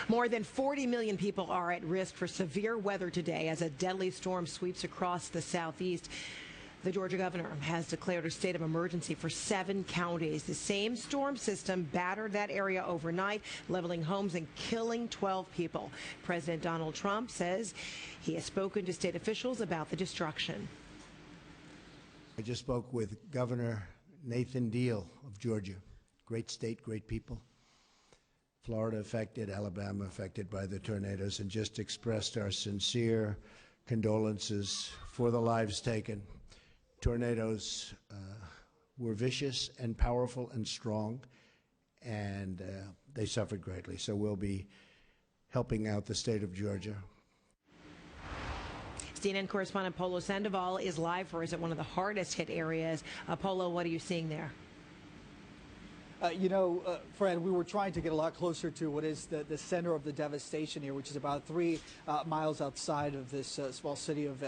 More than 40 million people are at risk for severe weather today as a deadly storm sweeps across the southeast. The Georgia governor has declared a state of emergency for 7 counties. The same storm system battered that area overnight, leveling homes and killing 12 people. President Donald Trump says he has spoken to state officials about the destruction. I just spoke with Governor Nathan Deal of Georgia. Great state, great people. Florida affected, Alabama affected by the tornadoes, and just expressed our sincere condolences for the lives taken. Tornadoes were vicious and powerful and strong, and they suffered greatly. So we'll be helping out the state of Georgia. CNN correspondent Polo Sandoval is live for us at one of the hardest hit areas. Polo, what are you seeing there? Fred, we were trying to get a lot closer to what is the center of the devastation here, which is about 3 miles outside of this small city of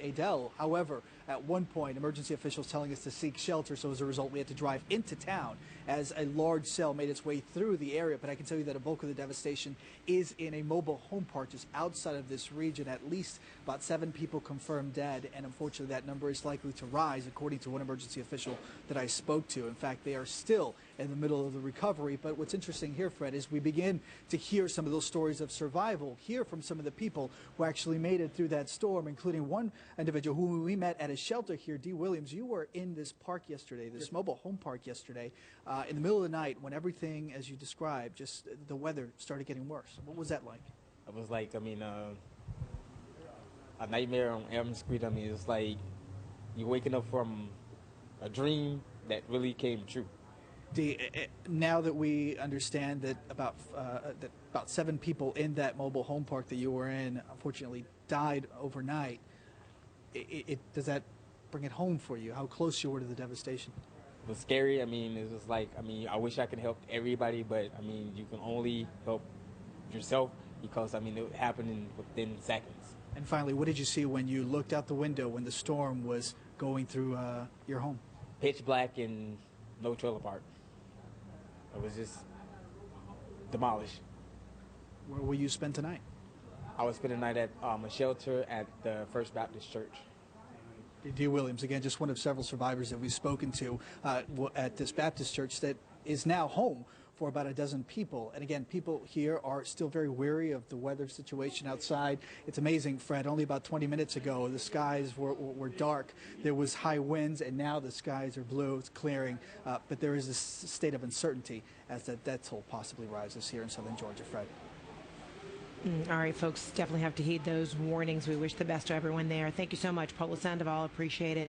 Adel. However, at one point, emergency officials telling us to seek shelter, so as a result, we had to drive into town as a large cell made its way through the area. But I can tell you that a bulk of the devastation is in a mobile home park just outside of this region. At least about 7 people confirmed dead, and unfortunately that number is likely to rise, according to one emergency official that I spoke to. In fact, they are still in the middle of the recovery. But what's interesting here, Fred, is we begin to hear some of those stories of survival, hear from some of the people who actually made it through that storm, including one individual who we met at a shelter here. D. Williams, you were in this park yesterday, this mobile home park yesterday, in the middle of the night when everything, as you described, just the weather started getting worse. What was that like? It was like, a nightmare on Elm Street. It's like you're waking up from a dream that really came true. Now that we understand that about 7 people in that mobile home park that you were in unfortunately died overnight, does that bring it home for you? How close you were to the devastation? It was scary. It was like, I wish I could help everybody, but you can only help yourself because it happened within seconds. And finally, what did you see when you looked out the window when the storm was going through your home? Pitch black and no trailer park. It was just demolished. Where will you spend tonight? I would spend the night at a shelter at the First Baptist Church. D. Williams, again, just one of several survivors that we've spoken to at this Baptist church that is now home for about a dozen people. And again, people here are still very wary of the weather situation outside. It's amazing, Fred, only about 20 minutes ago, the skies were dark. There was high winds, and now the skies are blue. It's clearing. But there is this state of uncertainty as that death toll possibly rises here in southern Georgia, Fred. All right, folks, definitely have to heed those warnings. We wish the best to everyone there. Thank you so much, Polo Sandoval. Appreciate it.